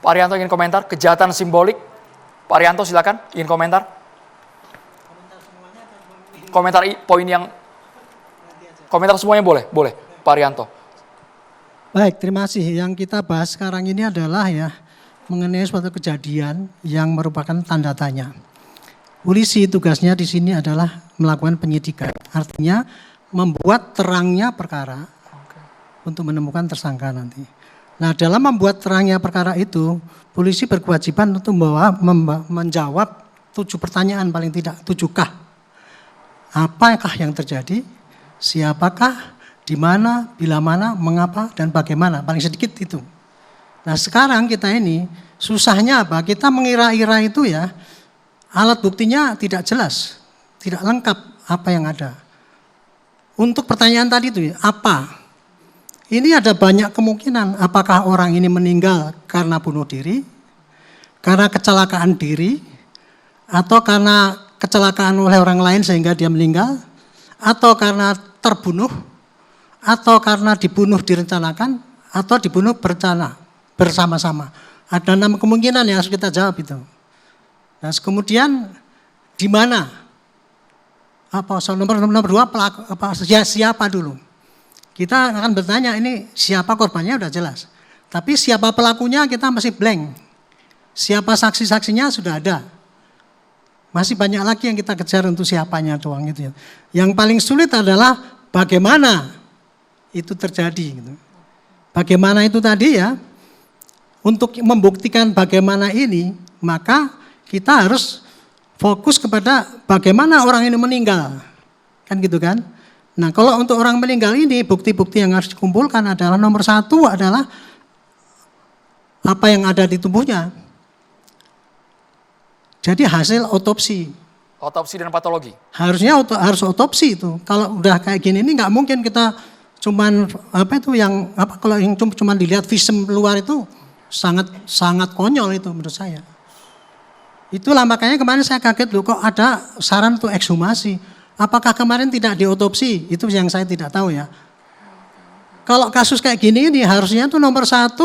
Pak Arianto ingin komentar, kejahatan simbolik. Pak Arianto silakan, ingin komentar. Komentar poin yang, komentar semuanya boleh, Pak Arianto. Baik, terima kasih. Yang kita bahas sekarang ini adalah mengenai suatu kejadian yang merupakan tanda tanya. Polisi tugasnya di sini adalah melakukan penyidikan, artinya membuat terangnya perkara untuk menemukan tersangka nanti. Nah, dalam membuat terangnya perkara itu, polisi berkewajiban untuk menjawab 7 pertanyaan paling tidak, 7K. Apakah yang terjadi? Siapakah? Di mana? Bila mana? Mengapa? Dan bagaimana? Paling sedikit itu. Nah, sekarang kita ini susahnya apa? Kita mengira-ira itu alat buktinya tidak jelas, tidak lengkap apa yang ada. Untuk pertanyaan tadi itu apa? Ini ada banyak kemungkinan, apakah orang ini meninggal karena bunuh diri, karena kecelakaan diri, atau karena kecelakaan oleh orang lain sehingga dia meninggal, atau karena terbunuh, atau karena dibunuh direncanakan, atau dibunuh berencana bersama-sama. Ada 6 kemungkinan yang harus kita jawab itu. Nah, kemudian di mana? Nomor 2 pelaku, siapa dulu? Kita akan bertanya ini siapa korbannya udah jelas. Tapi siapa pelakunya kita masih blank. Siapa saksi-saksinya sudah ada. Masih banyak lagi yang kita kejar untuk siapanya doang itu. Yang paling sulit adalah bagaimana itu terjadi gitu. Bagaimana itu tadi untuk membuktikan bagaimana ini, maka kita harus fokus kepada bagaimana orang ini meninggal. Kan gitu kan? Nah, kalau untuk orang meninggal ini, bukti-bukti yang harus dikumpulkan adalah nomor 1 adalah apa yang ada di tubuhnya. Jadi hasil otopsi. Otopsi dan patologi. Harusnya harus otopsi itu. Kalau udah kayak gini ini nggak mungkin kita cuman kalau yang cuman dilihat visum luar itu sangat konyol itu menurut saya. Itulah makanya kemarin saya kaget loh kok ada saran untuk ekshumasi. Apakah kemarin tidak diotopsi? Itu yang saya tidak tahu ya. Kalau kasus kayak gini ini harusnya tuh nomor 1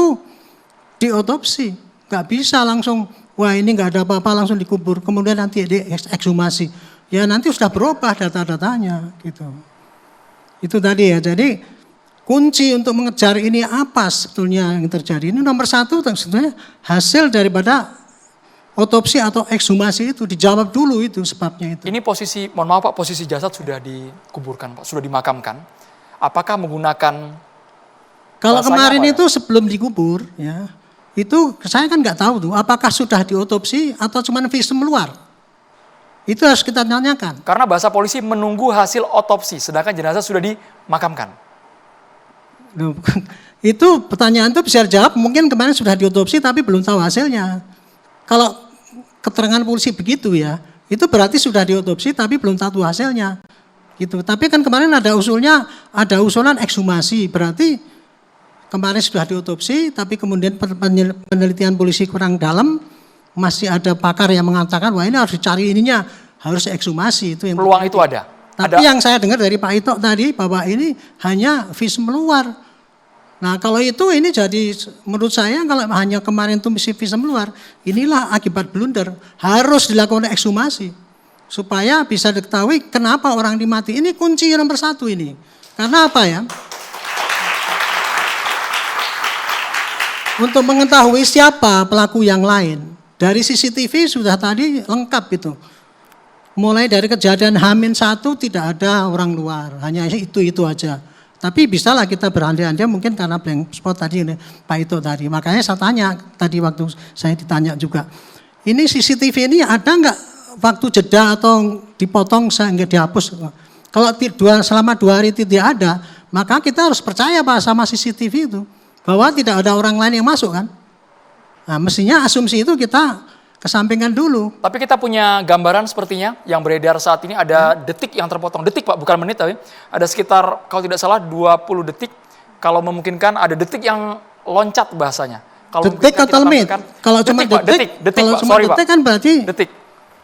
diotopsi. Gak bisa langsung, wah ini gak ada apa-apa langsung dikubur. Kemudian nanti diekshumasi. Ya nanti sudah berubah data-datanya gitu. Itu tadi ya. Jadi kunci untuk mengejar ini apa sebetulnya yang terjadi. Ini nomor 1 sebetulnya hasil daripada otopsi atau ekshumasi itu dijawab dulu itu sebabnya itu. Ini posisi, mohon maaf Pak, posisi jasad sudah dikuburkan Pak, sudah dimakamkan. Apakah menggunakan? Kalau kemarin itu sebelum dikubur itu saya kan nggak tahu tuh apakah sudah diotopsi atau cuma visum luar. Itu harus kita tanyakan. Karena bahasa polisi menunggu hasil otopsi, sedangkan jenazah sudah dimakamkan. Itu pertanyaan itu bisa dijawab mungkin kemarin sudah diotopsi tapi belum tahu hasilnya. Kalau keterangan polisi begitu itu berarti sudah diotopsi tapi belum tahu hasilnya. Gitu. Tapi kan kemarin ada usulan ekshumasi, berarti kemarin sudah diotopsi tapi kemudian penelitian polisi kurang dalam, masih ada pakar yang mengatakan wah ini harus dicari ininya, harus ekshumasi itu yang peluang itu ada. Tapi yang saya dengar dari Pak Ito tadi bahwa ini hanya visum luar. Nah kalau itu ini jadi menurut saya kalau hanya kemarin itu visum luar, inilah akibat blunder. Harus dilakukan ekshumasi supaya bisa diketahui kenapa orang dimati. Ini kunci nomor 1 ini. Karena apa ya? Untuk mengetahui siapa pelaku yang lain. Dari CCTV sudah tadi lengkap itu. Mulai dari kejadian H-1 tidak ada orang luar, hanya itu aja. Tapi bisalah kita berandai-andai mungkin karena blank spot tadi Pak Ito tadi. Makanya saya tanya tadi waktu saya ditanya juga. Ini CCTV ini ada nggak waktu jeda atau dipotong sehingga dihapus? Kalau selama 2 hari tidak ada, maka kita harus percaya Pak sama CCTV itu. Bahwa tidak ada orang lain yang masuk kan. Nah mestinya asumsi itu kita kesampingkan dulu. Tapi kita punya gambaran sepertinya yang beredar saat ini ada detik yang terpotong. Detik Pak, bukan menit tapi. Ada sekitar kalau tidak salah 20 detik. Kalau memungkinkan ada detik yang loncat bahasanya. Kalau detik atau menit? Kalau cuma detik, Pak, sorry Pak. Kan berarti detik.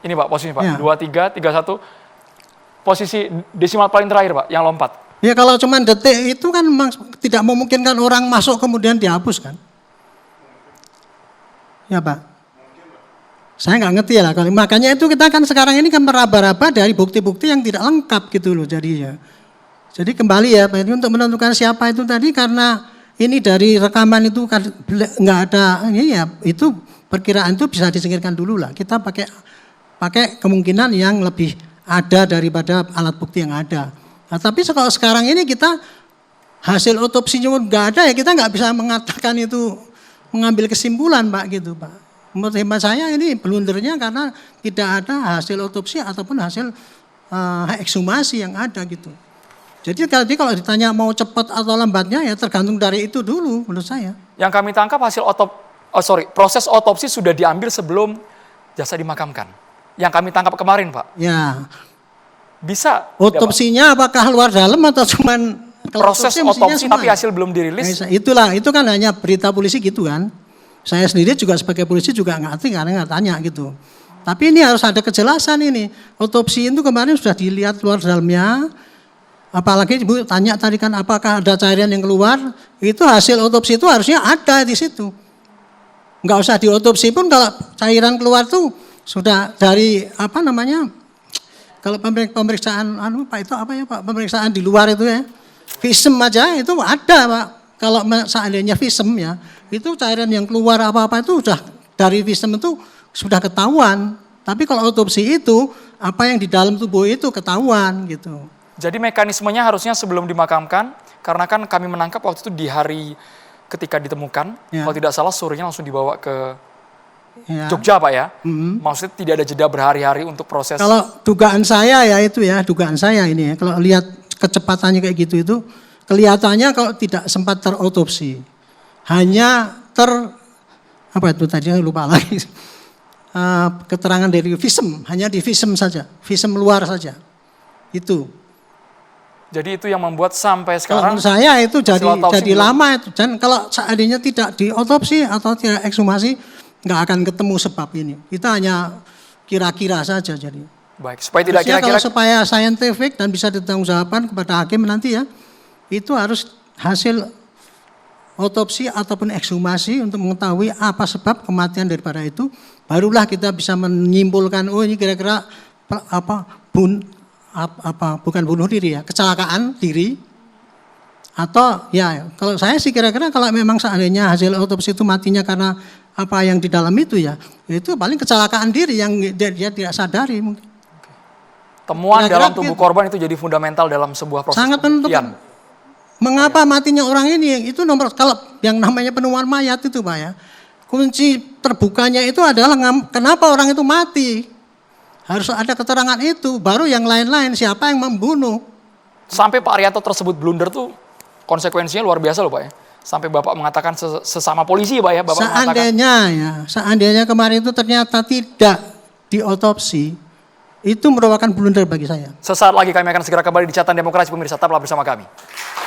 Ini Pak posisinya Pak. 2, 3, 3, 1. Posisi desimal paling terakhir Pak yang lompat. Ya kalau cuma detik itu kan memang tidak memungkinkan orang masuk kemudian dihapus kan. Ya Pak. Saya nggak ngerti ya lah. Makanya itu kita kan sekarang ini kan meraba-raba dari bukti-bukti yang tidak lengkap gitu loh jadinya. Jadi kembali ya Pak, ini untuk menentukan siapa itu tadi karena ini dari rekaman itu kan nggak ada ini ya, itu perkiraan itu bisa disingkirkan dulu lah. Kita pakai kemungkinan yang lebih ada daripada alat bukti yang ada. Nah, tapi kalau sekarang ini kita hasil otopsinya nggak ada ya, kita nggak bisa mengatakan itu mengambil kesimpulan Pak gitu Pak. Menurut hemat saya ini blundernya karena tidak ada hasil otopsi ataupun hasil ekshumasi yang ada gitu. Jadi kalau ditanya mau cepat atau lambatnya ya tergantung dari itu dulu menurut saya. Yang kami tangkap hasil proses otopsi sudah diambil sebelum jasad dimakamkan. Yang kami tangkap kemarin Pak. Ya. Bisa. Otopsinya apakah luar dalam atau cuman proses otopsi tapi ya? hasil belum dirilis? Nah, itulah, itu kan hanya berita polisi gitu kan. Saya sendiri juga sebagai polisi juga ngerti karena nggak tanya gitu. Tapi ini harus ada kejelasan ini. Otopsi itu kemarin sudah dilihat luar dalamnya. Apalagi Ibu tanya tadi kan apakah ada cairan yang keluar, itu hasil otopsi itu harusnya ada di situ. Nggak usah diotopsi pun kalau cairan keluar tuh sudah dari apa namanya, kalau pemeriksaan Pak itu apa ya Pak, pemeriksaan di luar itu ya, visum aja itu ada Pak. Kalau seandainya visum ya, itu cairan yang keluar apa-apa itu sudah dari visum itu sudah ketahuan. Tapi kalau otopsi itu apa yang di dalam tubuh itu ketahuan gitu. Jadi mekanismenya harusnya sebelum dimakamkan, karena kan kami menangkap waktu itu di hari ketika ditemukan, ya. Kalau tidak salah sorenya langsung dibawa ke ya. Jogja Pak ya. Mm-hmm. Maksudnya tidak ada jeda berhari-hari untuk proses. Kalau dugaan saya ya itu ya, dugaan saya ini ya, kalau lihat kecepatannya kayak gitu itu, kelihatannya kalau tidak sempat terotopsi, hanya apa itu tadi saya lupa lagi, keterangan dari visum, hanya di visum saja, visum luar saja, itu. Jadi itu yang membuat sampai sekarang. Kalau menurut saya itu jadi belum. lama itu. Dan kalau seandainya tidak diotopsi atau tidak ekshumasi, nggak akan ketemu sebab ini. Kita hanya kira-kira saja jadi. Baik, supaya tidak kira-kira. Kalau supaya scientific dan bisa ditanggungjawabkan kepada hakim nanti ya, itu harus hasil otopsi ataupun ekshumasi untuk mengetahui apa sebab kematian daripada itu. Barulah kita bisa menyimpulkan, oh ini kira-kira bukan bunuh diri ya, kecelakaan diri, atau ya kalau saya sih kira-kira kalau memang seandainya hasil otopsi itu matinya karena apa yang di dalam itu ya, itu paling kecelakaan diri yang dia tidak sadari mungkin. Temuan kira-kira dalam tubuh korban itu jadi fundamental dalam sebuah proses sangat menentukan. Mengapa matinya orang ini, itu nomor, kalau yang namanya penemuan mayat itu Pak ya, kunci terbukanya itu adalah kenapa orang itu mati. Harus ada keterangan itu, baru yang lain-lain siapa yang membunuh. Sampai Pak Arianto tersebut blunder tuh konsekuensinya luar biasa loh Pak ya. Sampai Bapak mengatakan sesama polisi Pak ya. Bapak seandainya kemarin itu ternyata tidak diotopsi, itu merupakan blunder bagi saya. Sesaat lagi kami akan segera kembali di Catatan Demokrasi pemirsa, tetaplah bersama kami.